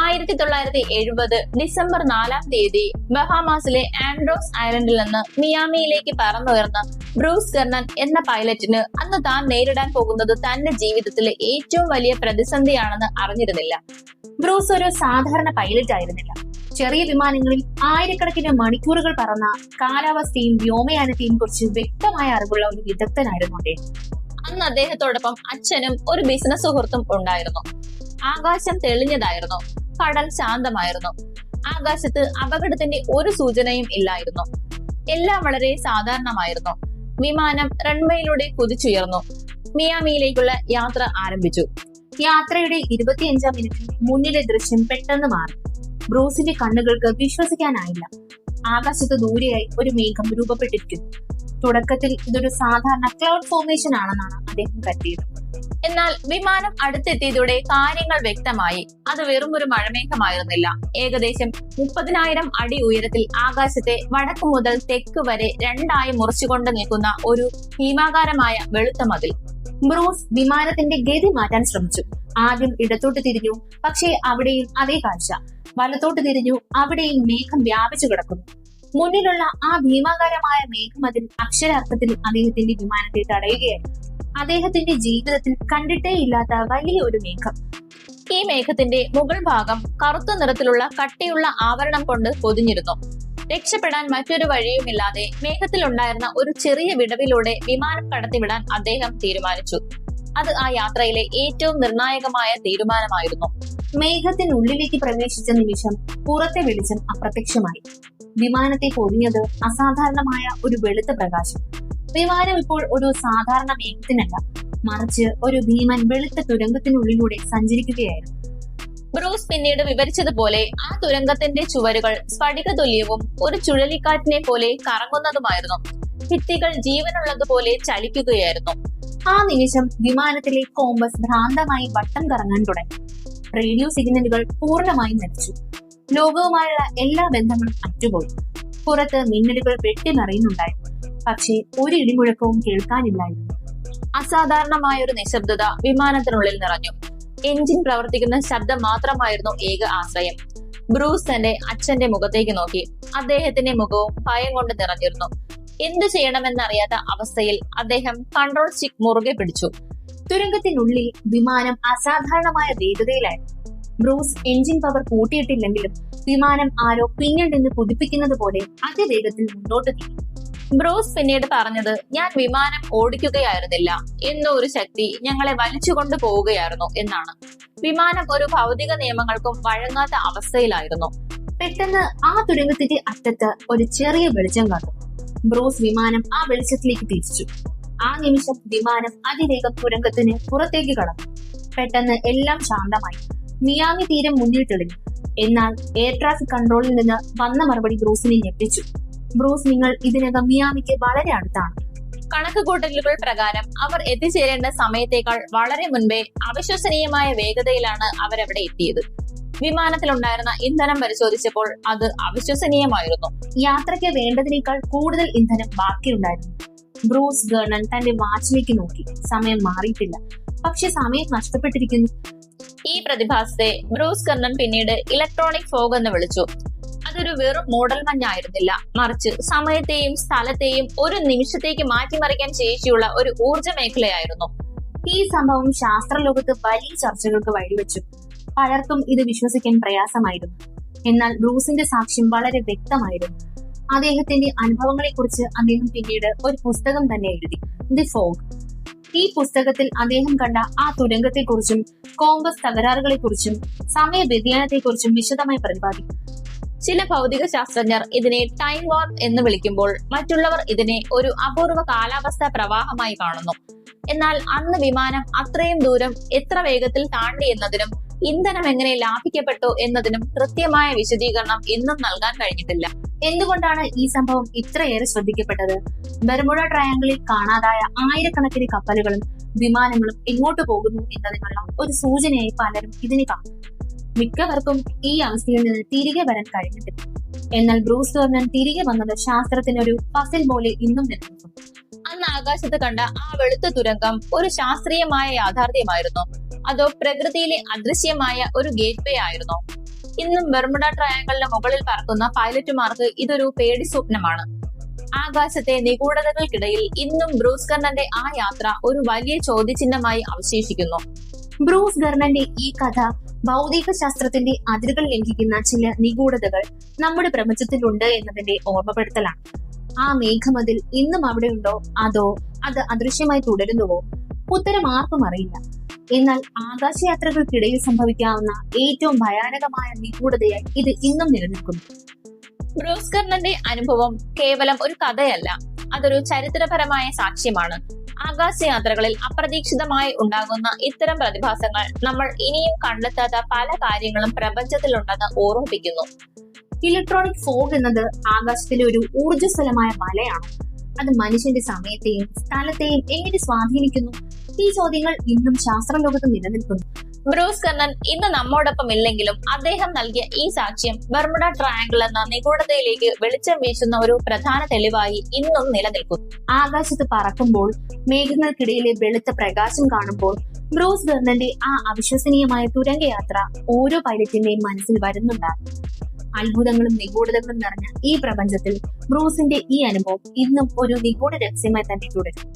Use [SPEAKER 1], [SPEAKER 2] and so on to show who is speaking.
[SPEAKER 1] 1970 December 4 ബഹാമാസിലെ Andros ഐലൻഡിൽ നിന്ന് മിയാമിയിലേക്ക് പറന്നുയർന്ന Bruce കെർണൻ എന്ന പൈലറ്റിന് അന്ന് താൻ നേരിടാൻ പോകുന്നത് തന്റെ ജീവിതത്തിലെ ഏറ്റവും വലിയ പ്രതിസന്ധിയാണെന്ന് അറിഞ്ഞിരുന്നില്ല.
[SPEAKER 2] ബ്രൂസ് ഒരു സാധാരണ പൈലറ്റ് ആയിരുന്നില്ല. ചെറിയ വിമാനങ്ങളിൽ ആയിരക്കണക്കിന് മണിക്കൂറുകൾ പറന്ന കാലാവസ്ഥയും വ്യോമയാനത്തെയും കുറിച്ച് വ്യക്തമായ അറിവുള്ള ഒരു വിദഗ്ധനായിരുന്നു അദ്ദേഹം.
[SPEAKER 1] അന്ന് അദ്ദേഹത്തോടൊപ്പം അച്ഛനും ഒരു ബിസിനസ് സുഹൃത്തും ഉണ്ടായിരുന്നു. ആകാശം തെളിഞ്ഞതായിരുന്നു, കടൽ ശാന്തമായിരുന്നു, ആകാശത്ത് അപകടത്തിന്റെ ഒരു സൂചനയും ഇല്ലായിരുന്നു. എല്ലാം വളരെ സാധാരണമായിരുന്നു. വിമാനം റൺവേയിലൂടെ കുതിച്ചുയർന്നു. മിയാമിയിലേക്കുള്ള യാത്ര ആരംഭിച്ചു.
[SPEAKER 2] യാത്രയുടെ 25-ാം മിനിറ്റിൽ മുന്നിലെ ദൃശ്യം പെട്ടെന്ന് മാറി. ബ്രൂസിന്റെ കണ്ണുകൾക്ക് വിശ്വസിക്കാനായില്ല. ആകാശത്ത് ദൂരെയായി ഒരു മേഘം രൂപപ്പെട്ടിരിക്കുന്നു. തുടക്കത്തിൽ ഇതൊരു സാധാരണ ക്ലൗഡ് ഫോർമേഷൻ ആണെന്നാണ് അദ്ദേഹം കരുതിയത്.
[SPEAKER 1] എന്നാൽ വിമാനം അടുത്തെത്തിയതോടെ കാര്യങ്ങൾ വ്യക്തമായി. അത് വെറും ഒരു മഴമേഘമായിരുന്നില്ല. ഏകദേശം 30,000 അടി ഉയരത്തിൽ ആകാശത്തെ വടക്കു മുതൽ തെക്ക് വരെ രണ്ടായി മുറിച്ചുകൊണ്ട് നിൽക്കുന്ന ഒരു ഭീമാകാരമായ വെളുത്ത മതിൽ.
[SPEAKER 2] ബ്രൂസ് വിമാനത്തിന്റെ ഗതി മാറ്റാൻ ശ്രമിച്ചു. ആദ്യം ഇടത്തോട്ട് തിരിഞ്ഞു, പക്ഷേ അവിടെയും അതേ കാഴ്ച. വലത്തോട്ട് തിരിഞ്ഞു, അവിടെയും മേഘം വ്യാപിച്ചു കിടക്കുന്നു. മുന്നിലുള്ള ആ ഭീമാകാരമായ മേഘമതിൽ അക്ഷരാർത്ഥത്തിൽ അദ്ദേഹത്തിന്റെ വിമാനത്തെ തടയുകയായിരുന്നു. അദ്ദേഹത്തിന്റെ ജീവിതത്തിൽ കണ്ടിട്ടേ ഇല്ലാത്ത വലിയ ഒരു മേഘം.
[SPEAKER 1] ഈ മേഘത്തിന്റെ മുകൾ ഭാഗം കറുത്ത നിറത്തിലുള്ള കട്ടിയുള്ള ആവരണം കൊണ്ട് പൊതിഞ്ഞിരുന്നു. രക്ഷപ്പെടാൻ മറ്റൊരു വഴിയുമില്ലാതെ മേഘത്തിലുണ്ടായിരുന്ന ഒരു ചെറിയ വിടവിലൂടെ വിമാനം കടത്തിവിടാൻ അദ്ദേഹം തീരുമാനിച്ചു. അത് ആ യാത്രയിലെ ഏറ്റവും നിർണായകമായ തീരുമാനമായിരുന്നു.
[SPEAKER 2] മേഘത്തിനുള്ളിലേക്ക് പ്രവേശിച്ച നിമിഷം പുറത്തെ വെളിച്ചം അപ്രത്യക്ഷമായി. വിമാനത്തെ പൊതിഞ്ഞത് അസാധാരണമായ ഒരു വെളുത്ത പ്രകാശം. വിമാനം ഇപ്പോൾ ഒരു സാധാരണ മേഘത്തിനല്ല, മറിച്ച് ഒരു ഭീമൻ വെളുത്ത തുരങ്കത്തിനുള്ളിലൂടെ സഞ്ചരിക്കുകയായിരുന്നു.
[SPEAKER 1] ബ്രൂസ് പിന്നീട് വിവരിച്ചതുപോലെ ആ തുരങ്കത്തിന്റെ ചുവരുകൾ സ്ഫടിക തുല്യവും ഒരു ചുഴലിക്കാറ്റിനെ പോലെ കറങ്ങുന്നതുമായിരുന്നു. ഭിത്തികൾ ജീവനുള്ളതുപോലെ ചലിക്കുകയായിരുന്നു.
[SPEAKER 2] ആ നിമിഷം വിമാനത്തിലെ കോമ്പസ് ഭ്രാന്തമായി വട്ടം കറങ്ങാൻ തുടങ്ങി. റേഡിയോ സിഗ്നലുകൾ പൂർണ്ണമായും നിലച്ചു. ലോകവുമായുള്ള എല്ലാ ബന്ധങ്ങളും അറ്റുപോയി. പുറത്ത് മിന്നലുകൾ വെട്ടിമറിയുന്നുണ്ടായിരുന്നു, പക്ഷേ ഒരു ഇടിമുഴക്കവും കേൾക്കാനില്ലായിരുന്നു.
[SPEAKER 1] അസാധാരണമായ ഒരു നിശബ്ദത വിമാനത്തിനുള്ളിൽ നിറഞ്ഞു. എഞ്ചിൻ പ്രവർത്തിക്കുന്ന ശബ്ദം മാത്രമായിരുന്നു ഏക ആശ്രയം. ബ്രൂസ് തന്റെ അച്ഛന്റെ മുഖത്തേക്ക് നോക്കി. അദ്ദേഹത്തിന്റെ മുഖവും ഭയം കൊണ്ട് നിറഞ്ഞിരുന്നു. എന്തു ചെയ്യണമെന്നറിയാത്ത അവസ്ഥയിൽ അദ്ദേഹം കൺട്രോൾ സ്റ്റിക്ക് മുറുകെ പിടിച്ചു.
[SPEAKER 2] തുരങ്കത്തിനുള്ളിൽ വിമാനം അസാധാരണമായ വേഗതയിലായിരുന്നു. ബ്രൂസ് എഞ്ചിൻ പവർ കൂട്ടിയിട്ടില്ലെങ്കിലും വിമാനം ആരോ പിന്നിൽ നിന്ന് കുതിപ്പിക്കുന്നത് പോലെ അതിവേഗത്തിൽ മുന്നോട്ട് നീങ്ങി.
[SPEAKER 1] ബ്രൂസ് പിന്നീട് പറഞ്ഞത്, ഞാൻ വിമാനം ഓടിക്കുകയായിരുന്നില്ല, എന്തോ ഒരു ശക്തി ഞങ്ങളെ വലിച്ചുകൊണ്ടു പോവുകയായിരുന്നു എന്നാണ്. വിമാനം ഒരു ഭൗതിക നിയമങ്ങൾക്കും വഴങ്ങാത്ത അവസ്ഥയിലായിരുന്നു.
[SPEAKER 2] പെട്ടെന്ന് ആ തുരങ്കത്തിന്റെ അറ്റത്ത് ഒരു ചെറിയ വെളിച്ചം കണ്ടു. ബ്രൂസ് വിമാനം ആ വെളിച്ചത്തിലേക്ക് തിരിച്ചു. ആ നിമിഷം വിമാനം അതിവേഗം തുരങ്കത്തിന് പുറത്തേക്ക് കടന്നു. പെട്ടെന്ന് എല്ലാം ശാന്തമായി. മിയാമി തീരം മുന്നിൽ തെളിഞ്ഞു. എന്നാൽ എയർ ട്രാഫിക് കൺട്രോളിൽ നിന്ന് വന്ന മറുപടി ബ്രൂസിനെ ഞെട്ടിച്ചു. ബ്രൂസ്, നിങ്ങൾ ഇതിനകം മിയാമിക്ക് വളരെ അടുത്താണ്.
[SPEAKER 1] കണക്കുകൂട്ടലുകൾ പ്രകാരം അവർ എത്തിച്ചേരേണ്ട സമയത്തേക്കാൾ വളരെ മുൻപേ അവിശ്വസനീയമായ വേഗതയിലാണ് അവരവിടെ എത്തിയത്. വിമാനത്തിലുണ്ടായിരുന്ന ഇന്ധനം പരിശോധിച്ചപ്പോൾ അത് അവിശ്വസനീയമായിരുന്നു.
[SPEAKER 2] യാത്രയ്ക്ക് വേണ്ടതിനേക്കാൾ കൂടുതൽ ഇന്ധനം ബാക്കിയുണ്ടായിരുന്നു. ബ്രൂസ് ഗേർണൻ തന്റെ വാച്ചിലേക്ക് നോക്കി. സമയം മാറിയിട്ടില്ല, പക്ഷെ സമയം നഷ്ടപ്പെട്ടിരിക്കുന്നു.
[SPEAKER 1] ഈ പ്രതിഭാസത്തെ ബ്രൂസ് കെർണൻ പിന്നീട് ഇലക്ട്രോണിക് ഫോഗ് എന്ന് വിളിച്ചു. അതൊരു വെറും മൂടൽ മഞ്ഞായിരുന്നില്ല, മറിച്ച് സമയത്തെയും സ്ഥലത്തെയും ഒരു നിമിഷത്തേക്ക് മാറ്റിമറിക്കാൻ ശേഷിയുള്ള ഒരു ഊർജ്ജ മേഖലയായിരുന്നു.
[SPEAKER 2] ഈ സംഭവം ശാസ്ത്രലോകത്ത് വലിയ ചർച്ചകൾക്ക് വഴിവെച്ചു. പലർക്കും ഇത് വിശ്വസിക്കാൻ പ്രയാസമായിരുന്നു. എന്നാൽ ബ്രൂസിന്റെ സാക്ഷ്യം വളരെ വ്യക്തമായിരുന്നു. അദ്ദേഹത്തിന്റെ അനുഭവങ്ങളെക്കുറിച്ച് അദ്ദേഹം പിന്നീട് ഒരു പുസ്തകം തന്നെ എഴുതി, ദി ഫോഗ്. ഈ പുസ്തകത്തിൽ അദ്ദേഹം കണ്ട ആ തുരങ്കത്തെക്കുറിച്ചും കോമ്പസ് തകരാറുകളെക്കുറിച്ചും സമയ വ്യതിയാനത്തെക്കുറിച്ചും വിശദമായി പ്രതിപാദിക്കും.
[SPEAKER 1] ചില ഭൗതിക ശാസ്ത്രജ്ഞർ ഇതിനെ ടൈം വാർപ്പ് എന്ന് വിളിക്കുമ്പോൾ മറ്റുള്ളവർ ഇതിനെ ഒരു അപൂർവ കാലാവസ്ഥാ പ്രവാഹമായി കാണുന്നു. എന്നാൽ അന്ന് വിമാനം അത്രയും ദൂരം എത്ര വേഗത്തിൽ താണ്ടി എന്നതിനും ഇന്ധനം എങ്ങനെ ലാഭിക്കപ്പെട്ടു എന്നതിനും കൃത്യമായ വിശദീകരണം ഇന്നും നൽകാൻ കഴിഞ്ഞിട്ടില്ല.
[SPEAKER 2] എന്തുകൊണ്ടാണ് ഈ സംഭവം ഇത്രയേറെ ശ്രദ്ധിക്കപ്പെട്ടത്? ബെർമുഡ ട്രയാങ്കിളിൽ കാണാതായ ആയിരക്കണക്കിന് കപ്പലുകളും വിമാനങ്ങളും എങ്ങോട്ട് പോകുന്നു എന്നതിനുള്ള ഒരു സൂചനയായി പലരും ഇതിനെ കാണും. മിക്കവർക്കും ഈ അവസ്ഥയിൽ നിന്ന് തിരികെ വരാൻ കഴിഞ്ഞിട്ടില്ല. എന്നാൽ ബ്രൂസ് കെർണൻ തിരികെ വന്നത് ശാസ്ത്രത്തിനൊരു പസിൽ പോലെ ഇന്നും നിലനിൽക്കും.
[SPEAKER 1] അന്ന് ആകാശത്ത് കണ്ട ആ വെളുത്ത തുരങ്കം ഒരു ശാസ്ത്രീയമായ യാഥാർത്ഥ്യമായിരുന്നു, അതോ പ്രകൃതിയിലെ അദൃശ്യമായ ഒരു ഗേറ്റ് വേ ആയിരുന്നോ? ഇന്നും ബെർമുഡ ട്രയാങ്കിളിന് മുകളിൽ പറക്കുന്ന പൈലറ്റുമാർക്ക് ഇതൊരു പേടി സ്വപ്നമാണ്. ആകാശത്തെ നിഗൂഢതകൾക്കിടയിൽ ഇന്നും ബ്രൂസ് കർണന്റെ ആ യാത്ര ഒരു വലിയ ചോദ്യചിഹ്നമായി അവശേഷിക്കുന്നു.
[SPEAKER 2] ബ്രൂസ് ഗർണന്റെ ഈ കഥ ഭൗതിക ശാസ്ത്രത്തിന്റെ അതിരുകൾ ലംഘിക്കുന്ന ചില നിഗൂഢതകൾ നമ്മുടെ പ്രപഞ്ചത്തിലുണ്ട് എന്നതിന്റെ ഓർമ്മപ്പെടുത്തലാണ്. ആ മേഘമതിൽ ഇന്നും അവിടെയുണ്ടോ, അതോ അത് അദൃശ്യമായി തുടരുന്നുവോ? ഉത്തരം ആർക്കും അറിയില്ല. എന്നാൽ ആകാശയാത്രകൾക്കിടയിൽ സംഭവിക്കാവുന്ന ഏറ്റവും ഭയാനകമായ നിഗൂഢതയായി ഇത് ഇന്നും നിലനിൽക്കുന്നു.
[SPEAKER 1] ബ്രൂസ് കർണന്റെ അനുഭവം കേവലം ഒരു കഥയല്ല, അതൊരു ചരിത്രപരമായ സാക്ഷ്യമാണ്. ആകാശയാത്രകളിൽ അപ്രതീക്ഷിതമായി ഉണ്ടാകുന്ന ഇത്തരം പ്രതിഭാസങ്ങൾ നമ്മൾ ഇനിയും കണ്ടെത്താത്ത പല കാര്യങ്ങളും പ്രപഞ്ചത്തിലുണ്ടെന്ന് ഓർമ്മിപ്പിക്കുന്നു.
[SPEAKER 2] ഇലക്ട്രോണിക് ഫോഗ് എന്നത് ആകാശത്തിലെ ഒരു ഊർജ്ജസ്വലമായ വലയാണ്. അത് മനുഷ്യന്റെ സമയത്തെയും സ്ഥലത്തെയും എങ്ങനെ സ്വാധീനിക്കുന്നു? ഈ ചോദ്യങ്ങൾ ഇന്നും ശാസ്ത്രലോകത്ത് നിലനിൽക്കുന്നു.
[SPEAKER 1] ബ്രൂസ് കർണൻ ഇന്ന് നമ്മോടൊപ്പം ഇല്ലെങ്കിലും അദ്ദേഹം നൽകിയ ഈ സാക്ഷ്യം ബെർമുഡ ട്രയാങ്കിൾ എന്ന നിഗൂഢതയിലേക്ക് വെളിച്ചം വീശുന്ന ഒരു പ്രധാന തെളിവായി ഇന്നും നിലനിൽക്കുന്നു.
[SPEAKER 2] ആകാശത്ത് പറക്കുമ്പോൾ മേഘങ്ങൾക്കിടയിലെ വെളുത്ത പ്രകാശം കാണുമ്പോൾ ബ്രൂസ് ഗർണന്റെ ആ അവിശ്വസനീയമായ തുരങ്കയാത്ര ഓരോ പൈലറ്റിന്റെയും മനസ്സിൽ വരുന്നുണ്ടാകും. അത്ഭുതങ്ങളും നിഗൂഢതകളും നിറഞ്ഞ ഈ പ്രപഞ്ചത്തിൽ ബ്രൂസിന്റെ ഈ അനുഭവം ഇന്നും ഒരു നിഗൂഢ രഹസ്യമായി തന്നെ തുടരും.